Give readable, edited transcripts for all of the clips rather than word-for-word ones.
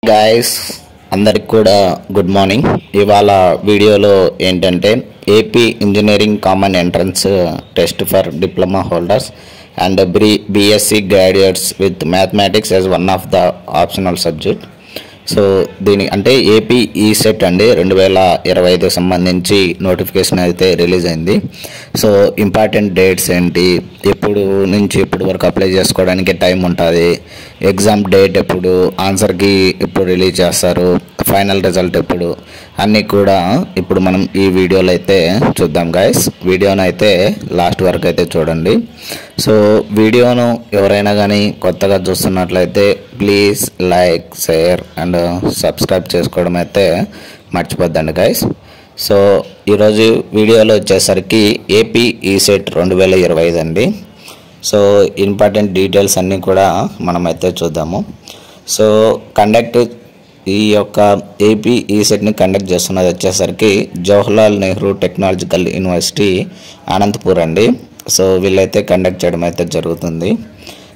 Guys అందరికి కూడా good morning. ఇవాళ వీడియోలో ఏంటంటే AP engineering common entrance test for diploma holders and BSc graduates with mathematics as one of the optional subject. So దీని అంటే AP ECET అండి 2025 సంబంధించి నోటిఫికేషన్ అయితే రిలీజ్ అయింది. సో ఇంపార్టెంట్ డేట్స్ ఏంటి, ఎప్పుడు నుంచి ఎప్పుడు వరకు అప్లై చేసుకోవడానికి టైం ఉంటుంది, ఎగ్జామ్ డేట్ ఎప్పుడు, ఆన్సర్కి ఎప్పుడు రిలీజ్ చేస్తారు, ఫైనల్ రిజల్ట్ ఎప్పుడు, అన్నీ కూడా ఇప్పుడు మనం ఈ వీడియోలో అయితే చూద్దాం గైస్. వీడియోను అయితే లాస్ట్ వరకు అయితే చూడండి. సో వీడియోను ఎవరైనా కానీ కొత్తగా చూస్తున్నట్లయితే please like, share and subscribe చేసుకోవడం అయితే మర్చిపోద్దండి గైస్. సో ఈరోజు వీడియోలో వచ్చేసరికి ఏపీ ఈసెట్ 2025 అండి. సో ఇంపార్టెంట్ డీటెయిల్స్ అన్నీ కూడా మనమైతే చూద్దాము. సో ఈ యొక్క ఏపీ ఈసెట్ని కండక్ట్ చేస్తున్నది వచ్చేసరికి జవహర్లాల్ నెహ్రూ టెక్నాలజికల్ యూనివర్సిటీ అనంతపూర్ అండి. సో వీళ్ళైతే కండక్ట్ చేయడం అయితే జరుగుతుంది.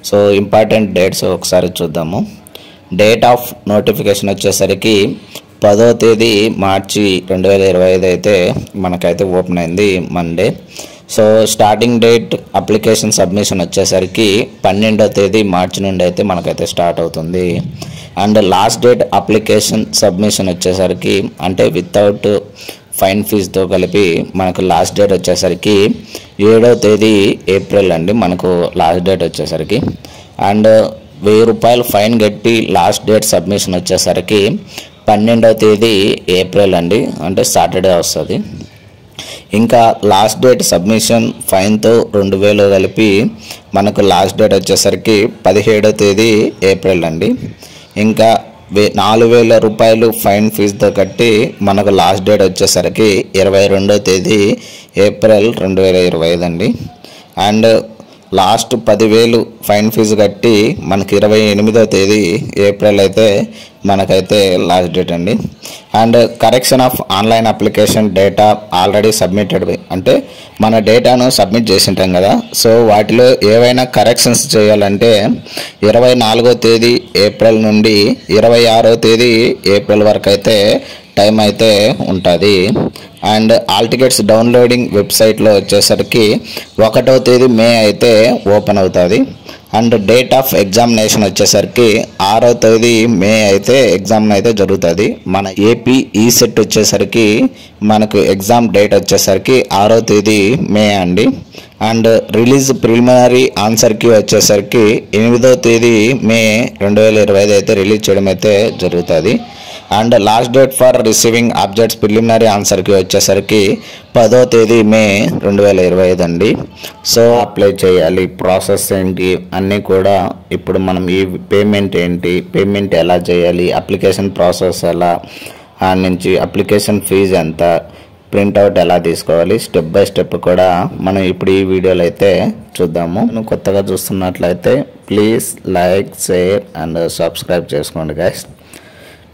సో ఇంపార్టెంట్ డేట్స్ ఒకసారి చూద్దాము. డేట్ ఆఫ్ నోటిఫికేషన్ వచ్చేసరికి 10వ తేదీ మార్చి 2025 అయితే మనకైతే ఓపెన్ అయింది Monday. So starting date application submission వచ్చేసరికి 12వ తేదీ మార్చి నుండి అయితే మనకైతే స్టార్ట్ అవుతుంది. And last date application submission వచ్చేసరికి అంటే వితౌట్ ఫైన్ ఫీజుతో కలిపి మనకు లాస్ట్ డేట్ వచ్చేసరికి 7వ తేదీ ఏప్రిల్ అండి మనకు లాస్ట్ డేట్ వచ్చేసరికి. అండ్ 1000 రూపాయలు ఫైన్ కట్టి లాస్ట్ డేట్ సబ్మిషన్ వచ్చేసరికి 12వ తేదీ ఏప్రిల్ అండి, అంటే సాటర్డే వస్తుంది. ఇంకా లాస్ట్ డేట్ సబ్మిషన్ ఫైన్తో 2000 కలిపి మనకు లాస్ట్ డేట్ వచ్చేసరికి 17వ తేదీ ఏప్రిల్ అండి. ఇంకా 4000 రూపాయలు ఫైన్ ఫీజుతో కట్టి మనకు లాస్ట్ డేట్ వచ్చేసరికి 22వ తేదీ ఏప్రిల్ 2025 అండి. అండ్ లాస్ట్ 10,000 ఫైన్ ఫీజు కట్టి మనకి 28వ తేదీ ఏప్రిల్ అయితే మనకైతే లాస్ట్ డేట్ అండి. And correction of online application data already submitted, అంటే మన డేటాను సబ్మిట్ చేసి ఉంటాం కదా. సో వాటిలో ఏవైనా కరెక్షన్స్ చేయాలంటే 24వ తేదీ ఏప్రిల్ నుండి 26వ తేదీ ఏప్రిల్ వరకు అయితే టైం అయితే ఉంటుంది. అండ్ ఆల్ టికెట్స్ డౌన్లోడింగ్ వెబ్సైట్లో వచ్చేసరికి 1వ తేదీ మే అయితే ఓపెన్ అవుతుంది. అండ్ డేట్ ఆఫ్ ఎగ్జామినేషన్ వచ్చేసరికి 6వ తేదీ మే అయితే ఎగ్జామ్ అయితే జరుగుతుంది. మన ఏపీ ఈసెట్ వచ్చేసరికి మనకు ఎగ్జామ్ డేట్ వచ్చేసరికి 6వ తేదీ మే అండి. And release preliminary answer key వచ్చేసరికి 8వ తేదీ మే 2025 అయితే రిలీజ్ చేయడం అయితే జరుగుతుంది. And last date for receiving objects preliminary ఆన్సర్కి వచ్చేసరికి 10వ తేదీ మే 2025 అండి. సో అప్లై చేయాలి, ప్రాసెస్ ఏంటి అన్నీ కూడా ఇప్పుడు మనం ఈ పేమెంట్ ఏంటి, పేమెంట్ ఎలా చేయాలి, అప్లికేషన్ ప్రాసెస్ ఎలా, నుంచి అప్లికేషన్ ఫీజు ఎంత, ప్రింట్అవుట్ ఎలా తీసుకోవాలి, స్టెప్ బై స్టెప్ కూడా మనం ఇప్పుడు ఈ వీడియోలో అయితే చూద్దాము. కొత్తగా చూస్తున్నట్లయితే please like, share and subscribe చేసుకోండి guys.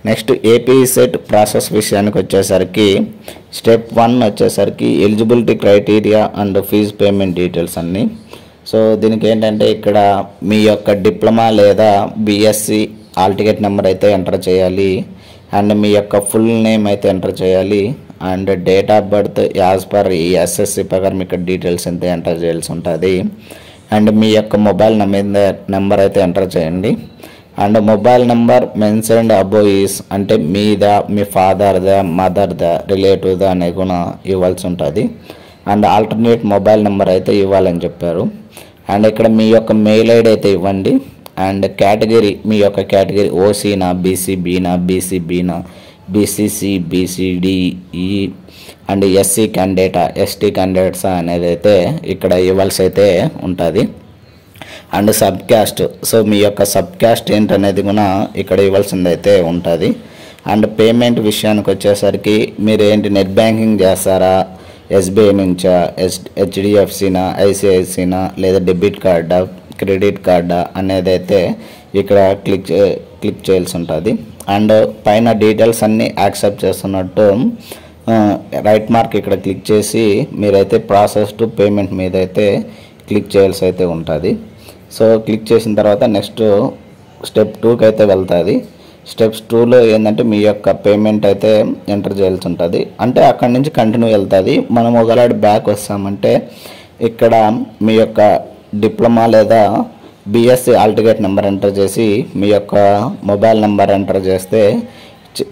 Next AP set process విషయానికి వచ్చేసరికి స్టెప్ 1 వచ్చేసరికి eligibility criteria and fee payment details అన్నీ. సో దీనికి ఏంటంటే ఇక్కడ మీ యొక్క డిప్లొమా లేదా బీఎస్సీ ఆల్ టికెట్ నెంబర్ అయితే ఎంటర్ చేయాలి. అండ్ మీ యొక్క ఫుల్ నేమ్ అయితే ఎంటర్ చేయాలి. And date of birth as per ఈ ఎస్ఎస్సి ప్రకారం ఇక్కడ డీటెయిల్స్ అయితే ఎంటర్ చేయాల్సి ఉంటుంది. అండ్ మీ యొక్క మొబైల్ నెంబర్ అయితే ఎంటర్ చేయండి. And mobile number mentioned above is అంటే మీదా, మీ ఫాదర్దా, మదర్దా, రిలేటివ్దా అనేది కూడా ఇవ్వాల్సి ఉంటుంది. అండ్ ఆల్టర్నేట్ మొబైల్ నెంబర్ అయితే ఇవ్వాలని చెప్పారు. అండ్ ఇక్కడ మీ యొక్క మెయిల్ ఐడి అయితే ఇవ్వండి. అండ్ కేటగిరీ, మీ యొక్క కేటగిరీ ఓసీనా, బీసీబీనా, బీసీబీనా, బీసీసీ, బీసీడీఈ అండ్ ఎస్సీ క్యాండిడేటా, ఎస్టీ క్యాండిడేట్సా అనేది అయితే ఇక్కడ ఇవ్వాల్సి అయితే ఉంటుంది. అండ్ సబ్ క్యాస్ట్, సో మీ యొక్క సబ్ క్యాస్ట్ ఏంటనేది కూడా ఇక్కడ ఇవ్వాల్సింది అయితే ఉంటుంది. అండ్ పేమెంట్ విషయానికి వచ్చేసరికి మీరు ఏంటి నెట్ బ్యాంకింగ్ చేస్తారా, ఎస్బీఐ నుంచా, హెచ్డిఎఫ్సినా, ఐసిఐసినా, లేదా డెబిట్ కార్డా, క్రెడిట్ కార్డా అనేది అయితే ఇక్కడ క్లిక్ చేయాల్సి ఉంటుంది. అండ్ పైన డీటెయిల్స్ అన్నీ యాక్సెప్ట్ చేస్తున్నట్టు రైట్ మార్క్ ఇక్కడ క్లిక్ చేసి మీరైతే ప్రాసెస్ టు పేమెంట్ మీద అయితే క్లిక్ చేయాల్సి అయితే ఉంటుంది. సో క్లిక్ చేసిన తర్వాత నెక్స్ట్ స్టెప్ 2కి అయితే వెళ్తుంది. స్టెప్స్ 2లో ఏంటంటే మీ యొక్క పేమెంట్ అయితే ఎంటర్ చేయాల్సి ఉంటుంది. అంటే అక్కడి నుంచి కంటిన్యూ వెళ్తుంది. మనం ఒకవేళ బ్యాక్ వస్తామంటే ఇక్కడ మీ యొక్క డిప్లొమా లేదా BSc hall ticket number enter చేసి మీ యొక్క మొబైల్ నెంబర్ ఎంటర్ చేస్తే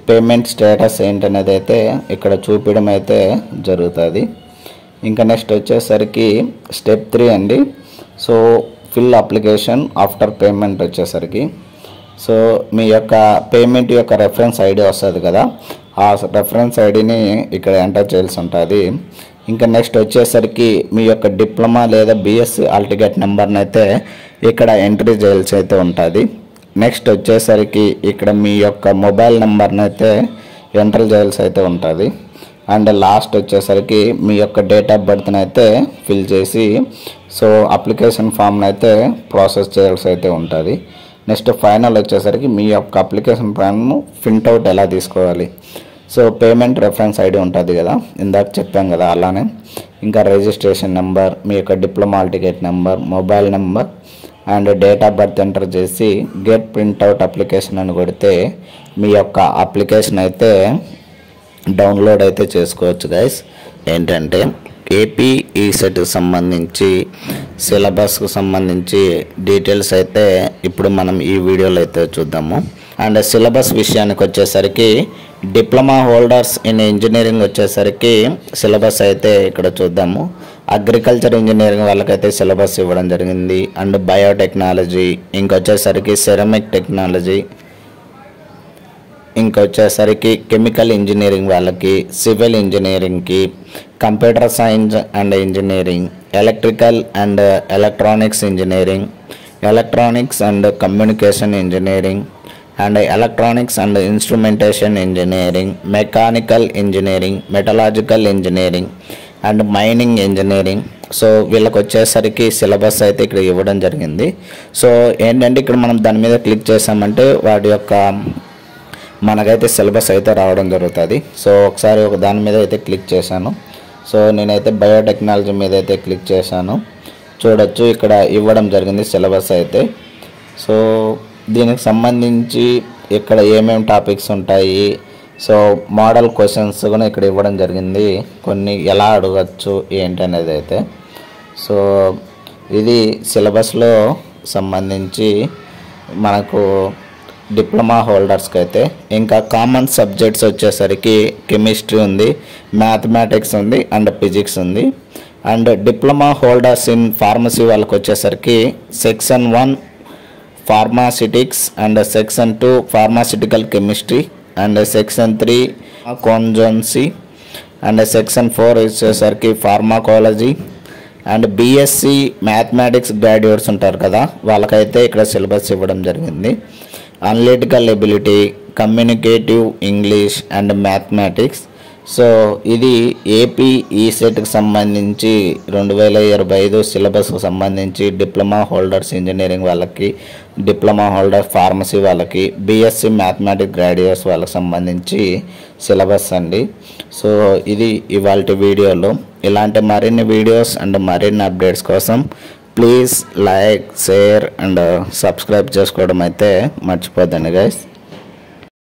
పేమెంట్ స్టేటస్ ఏంటనేది అయితే ఇక్కడ చూపించడం అయితే జరుగుతుంది. ఇంకా నెక్స్ట్ వచ్చేసరికి స్టెప్ 3 అండి. So fill application after payment వచ్చేసరికి సో మీ యొక్క పేమెంట్ యొక్క రెఫరెన్స్ ఐడి వస్తుంది కదా, ఆ రెఫరెన్స్ ఐడిని ఇక్కడ ఎంటర్ చేయాల్సి ఉంటుంది. ఇంకా నెక్స్ట్ వచ్చేసరికి మీ యొక్క డిప్లొమా లేదా బీఎస్సీ హాల్ టికెట్ నెంబర్ని అయితే ఇక్కడ ఎంట్రీ చేయాల్సి అయితే ఉంటుంది. నెక్స్ట్ వచ్చేసరికి ఇక్కడ మీ యొక్క మొబైల్ నెంబర్ని అయితే ఎంటర్ చేయాల్సి అయితే ఉంటుంది. అండ్ లాస్ట్ వచ్చేసరికి మీ యొక్క డేట్ ఆఫ్ బర్త్ని అయితే ఫిల్ చేసి సో అప్లికేషన్ ఫామ్ని అయితే ప్రాసెస్ చేయాల్సి అయితే ఉంటుంది. నెక్స్ట్ ఫైనల్ వచ్చేసరికి మీ యొక్క అప్లికేషన్ ఫామ్ను ప్రింట్అవుట్ ఎలా తీసుకోవాలి. సో పేమెంట్ రెఫరెన్స్ ఐడి ఉంటుంది కదా, ఇందాక చెప్పాం కదా, అలానే ఇంకా రిజిస్ట్రేషన్ నెంబర్, మీ యొక్క diploma hall ticket number, mobile number and date of birth enter చేసి గెట్ ప్రింట్అవుట్ అప్లికేషన్ అని కొడితే మీ యొక్క అప్లికేషన్ అయితే డౌన్లోడ్ అయితే చేసుకోవచ్చు గైస్. ఏంటంటే ఏపీ ఈసెట్కి సంబంధించి సిలబస్కు సంబంధించి డీటెయిల్స్ అయితే ఇప్పుడు మనం ఈ వీడియోలో అయితే చూద్దాము. అండ్ సిలబస్ విషయానికి వచ్చేసరికి డిప్లొమా హోల్డర్స్ ఇన్ ఇంజనీరింగ్ వచ్చేసరికి సిలబస్ అయితే ఇక్కడ చూద్దాము. అగ్రికల్చర్ ఇంజనీరింగ్ వాళ్ళకైతే సిలబస్ ఇవ్వడం జరిగింది. అండ్ బయోటెక్నాలజీ, ఇంకొచ్చేసరికి సెరమిక్ టెక్నాలజీ, ఇంకొచ్చేసరికి కెమికల్ ఇంజనీరింగ్ వాళ్ళకి, సివిల్ ఇంజనీరింగ్కి, computer science and engineering, electrical and electronics engineering, electronics and communication engineering and electronics and instrumentation engineering, mechanical engineering, metallurgical engineering and mining engineering. So వీళ్ళకి వచ్చేసరికి syllabus అయితే ఇక్కడ ఇవ్వడం జరిగింది. So ఏంటంటే ఇక్కడ మనం దాని మీద క్లిక్ చేసామంటే వాటి యొక్క మనకైతే సిలబస్ అయితే రావడం జరుగుతుంది. సో ఒకసారి ఒక దాని మీద అయితే క్లిక్ చేశాను. సో నేనైతే బయోటెక్నాలజీ మీద అయితే క్లిక్ చేశాను. చూడొచ్చు ఇక్కడ ఇవ్వడం జరిగింది సిలబస్ అయితే. సో దీనికి సంబంధించి ఇక్కడ ఏమేమి టాపిక్స్ ఉంటాయి, సో మోడల్ క్వశ్చన్స్ కూడా ఇక్కడ ఇవ్వడం జరిగింది, కొన్ని ఎలా అడగచ్చు ఏంటి అనేది అయితే. సో ఇది సిలబస్లో సంబంధించి మనకు డిప్లొమా హోల్డర్స్కి అయితే. ఇంకా కామన్ సబ్జెక్ట్స్ వచ్చేసరికి కెమిస్ట్రీ ఉంది, మ్యాథమెటిక్స్ ఉంది అండ్ ఫిజిక్స్ ఉంది. And diploma holders in pharmacy వాళ్ళకి వచ్చేసరికి section 1 pharmaceutics and section 2 pharmaceutical chemistry and section 3 కాన్జన్సీ అండ్ సెక్షన్ 4 వచ్చేసరికి pharmacology and BSc mathematics graduates ఉంటారు కదా, వాళ్ళకైతే ఇక్కడ సిలబస్ ఇవ్వడం జరిగింది. Analytical ability, communicative English and mathematics. So ఇది ఏపీ ఈసెట్కి సంబంధించి 2025 సిలబస్కు సంబంధించి డిప్లొమా హోల్డర్స్ ఇంజనీరింగ్ వాళ్ళకి, డిప్లొమా హోల్డర్ ఫార్మసీ వాళ్ళకి, బీఎస్సీ మ్యాథమెటిక్స్ గ్రాడ్యుయేట్స్ వాళ్ళకి సంబంధించి సిలబస్ అండి. సో ఇది ఇవాల్టి వీడియోలో. ఇలాంటి మరిన్ని వీడియోస్ అండ్ మరిన్ని అప్డేట్స్ కోసం please like, share and subscribe చేసుకోవడం అయితే మర్చిపోద్దండి గైస్.